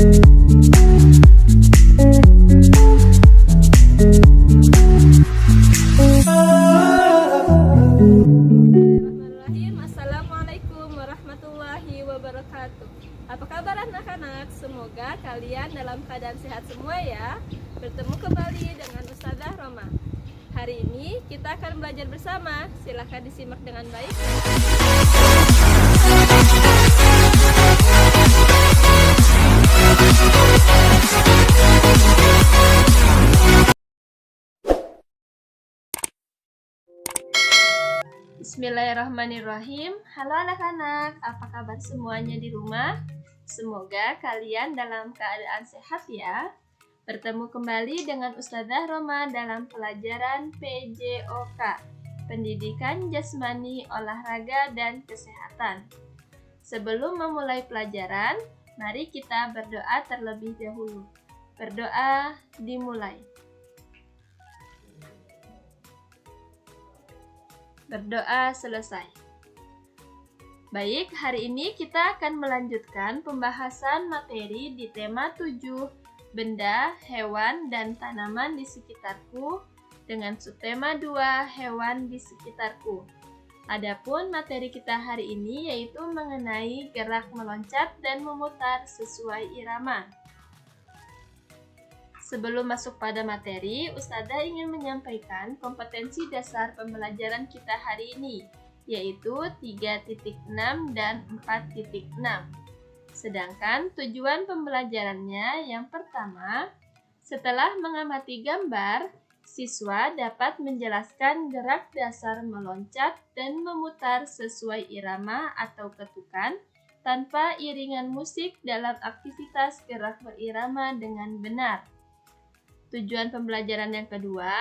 Assalamualaikum warahmatullahi wabarakatuh. Apa kabar anak-anak? Semoga kalian dalam keadaan sehat semua ya. Bertemu kembali dengan Ustazah Roma. Hari ini kita akan belajar bersama. Silahkan disimak dengan baik. Bismillahirrahmanirrahim. Halo anak-anak, apa kabar semuanya di rumah? Semoga kalian dalam keadaan sehat ya. Bertemu kembali dengan Ustazah Roma dalam pelajaran PJOK, Pendidikan Jasmani, Olahraga, dan Kesehatan. Sebelum memulai pelajaran, mari kita berdoa terlebih dahulu. Berdoa dimulai. Berdoa selesai. Baik, hari ini kita akan melanjutkan pembahasan materi di tema 7, benda, hewan, dan tanaman di sekitarku, dengan subtema 2, hewan di sekitarku. Adapun materi kita hari ini yaitu mengenai gerak meloncat dan memutar sesuai irama. Sebelum masuk pada materi, Ustazah ingin menyampaikan kompetensi dasar pembelajaran kita hari ini, yaitu 3.6 dan 4.6. Sedangkan tujuan pembelajarannya yang pertama, setelah mengamati gambar, siswa dapat menjelaskan gerak dasar meloncat dan memutar sesuai irama atau ketukan tanpa iringan musik dalam aktivitas gerak berirama dengan benar. Tujuan pembelajaran yang kedua,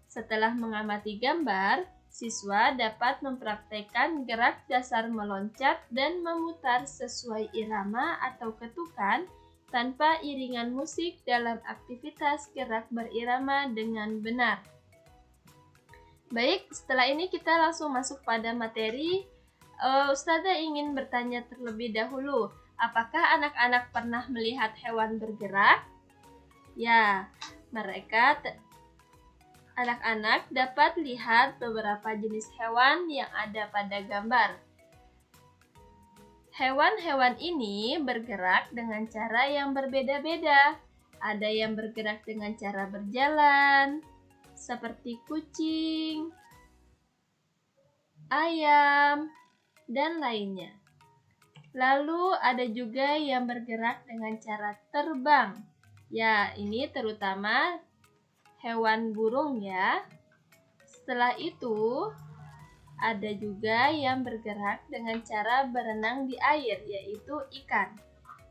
setelah mengamati gambar, siswa dapat mempraktekkan gerak dasar meloncat dan memutar sesuai irama atau ketukan tanpa iringan musik dalam aktivitas gerak berirama dengan benar. Baik, setelah ini kita langsung masuk pada materi. Ustazah ingin bertanya terlebih dahulu, apakah anak-anak pernah melihat hewan bergerak? Ya, anak-anak dapat lihat beberapa jenis hewan yang ada pada gambar. Hewan-hewan ini bergerak dengan cara yang berbeda-beda. Ada yang bergerak dengan cara berjalan, seperti kucing, ayam, dan lainnya. Lalu ada juga yang bergerak dengan cara terbang. Ya, ini terutama hewan burung ya. Setelah itu, ada juga yang bergerak dengan cara berenang di air, yaitu ikan.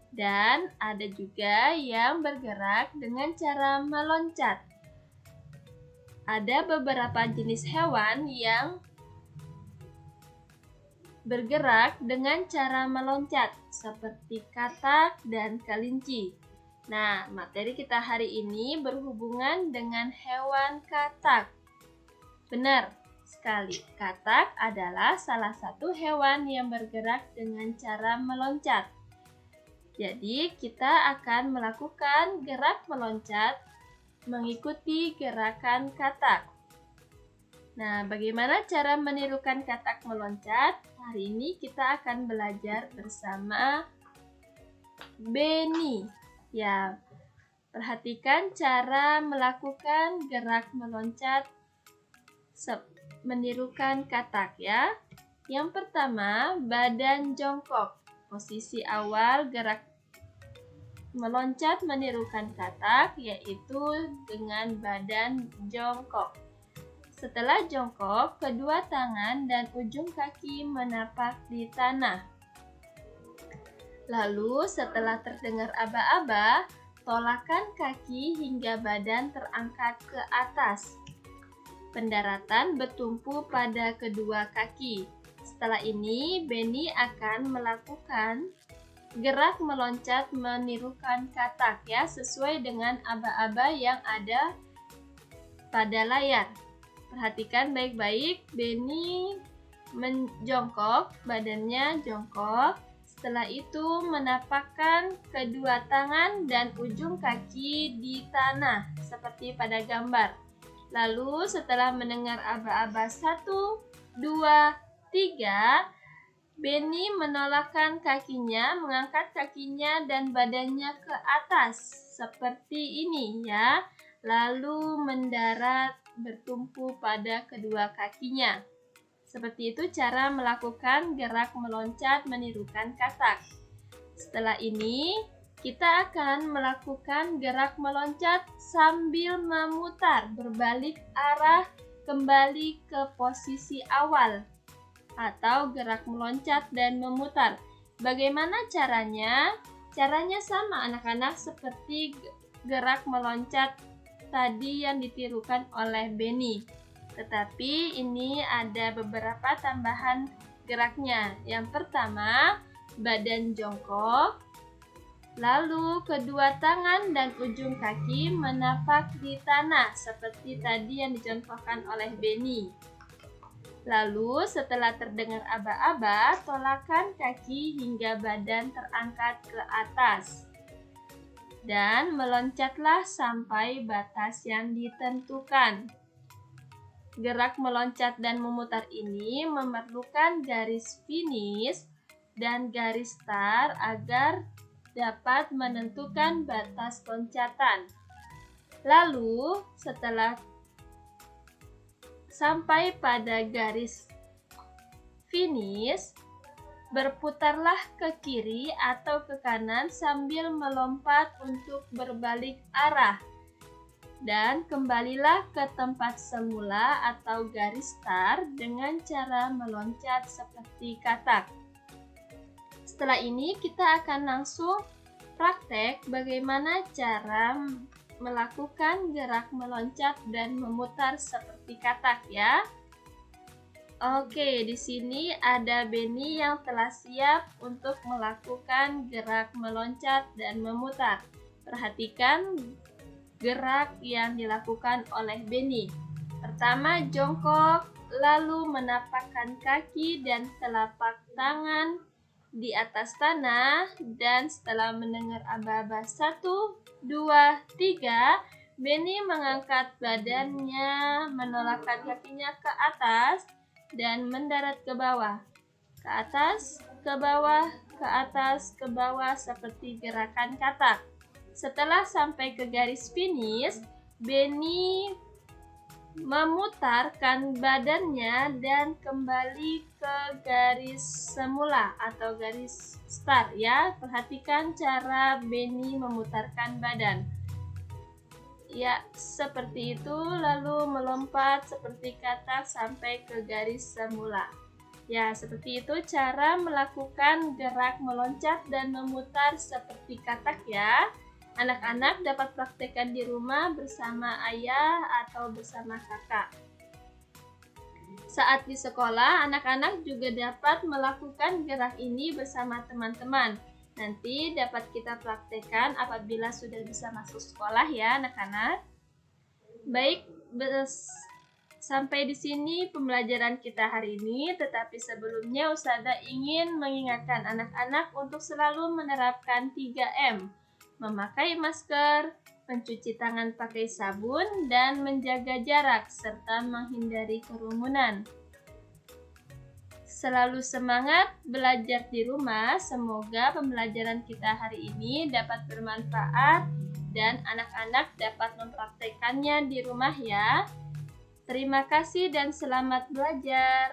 Dan ada juga yang bergerak dengan cara meloncat. Ada beberapa jenis hewan yang bergerak dengan cara meloncat, seperti katak dan kelinci. Nah, materi kita hari ini berhubungan dengan hewan katak. Benar sekali, katak adalah salah satu hewan yang bergerak dengan cara meloncat. Jadi, kita akan melakukan gerak meloncat mengikuti gerakan katak. Nah, bagaimana cara menirukan katak meloncat? Hari ini kita akan belajar bersama Beni. Ya, perhatikan cara melakukan gerak meloncat menirukan katak ya. Yang pertama, badan jongkok. Posisi awal gerak meloncat menirukan katak yaitu dengan badan jongkok. Setelah jongkok, kedua tangan dan ujung kaki menapak di tanah. Lalu setelah terdengar aba-aba, tolakkan kaki hingga badan terangkat ke atas. Pendaratan bertumpu pada kedua kaki. Setelah ini, Beni akan melakukan gerak meloncat menirukan katak ya, sesuai dengan aba-aba yang ada pada layar. Perhatikan baik-baik, Beni menjongkok, badannya jongkok. Setelah itu, menapakkan kedua tangan dan ujung kaki di tanah, seperti pada gambar. Lalu, setelah mendengar aba-aba 1, 2, 3, Benny menolakkan kakinya, mengangkat kakinya dan badannya ke atas, seperti ini ya. Lalu mendarat bertumpu pada kedua kakinya. Seperti itu cara melakukan gerak meloncat menirukan katak. Setelah ini, kita akan melakukan gerak meloncat sambil memutar berbalik arah kembali ke posisi awal atau gerak meloncat dan memutar. Bagaimana caranya? Caranya sama anak-anak seperti gerak meloncat tadi yang ditirukan oleh Benny. Tetapi ini ada beberapa tambahan geraknya. Yang pertama, badan jongkok, lalu kedua tangan dan ujung kaki menapak di tanah seperti tadi yang dicontohkan oleh Benny. Lalu setelah terdengar aba-aba, tolakkan kaki hingga badan terangkat ke atas. Dan meloncatlah sampai batas yang ditentukan. Gerak meloncat dan memutar ini memerlukan garis finish dan garis start agar dapat menentukan batas loncatan. Lalu, setelah sampai pada garis finish, berputarlah ke kiri atau ke kanan sambil melompat untuk berbalik arah. Dan kembalilah ke tempat semula atau garis start dengan cara meloncat seperti katak. Setelah ini kita akan langsung praktek bagaimana cara melakukan gerak meloncat dan memutar seperti katak ya. Oke, di sini ada Benny yang telah siap untuk melakukan gerak meloncat dan memutar. Perhatikan gerak yang dilakukan oleh Benny. Pertama, jongkok, lalu menapakkan kaki dan telapak tangan di atas tanah, dan setelah mendengar aba-aba 1, 2, 3, Benny mengangkat badannya, menolakkan kakinya ke atas, dan mendarat ke bawah. Ke atas, ke bawah, ke atas, ke bawah, seperti gerakan katak. Setelah sampai ke garis finish, Benny memutarkan badannya dan kembali ke garis semula atau garis start ya. Perhatikan cara Benny memutarkan badan. Ya, seperti itu, lalu melompat seperti katak sampai ke garis semula. Ya, seperti itu cara melakukan gerak meloncat dan memutar seperti katak ya. Anak-anak dapat praktekkan di rumah bersama ayah atau bersama kakak. Saat di sekolah, anak-anak juga dapat melakukan gerak ini bersama teman-teman. Nanti dapat kita praktekkan apabila sudah bisa masuk sekolah ya anak-anak. Baik, sampai di sini pembelajaran kita hari ini, tetapi sebelumnya Ustazah ingin mengingatkan anak-anak untuk selalu menerapkan 3M. Memakai masker, mencuci tangan pakai sabun, dan menjaga jarak, serta menghindari kerumunan. Selalu semangat belajar di rumah. Semoga pembelajaran kita hari ini dapat bermanfaat dan anak-anak dapat mempraktekannya di rumah ya. Terima kasih dan selamat belajar.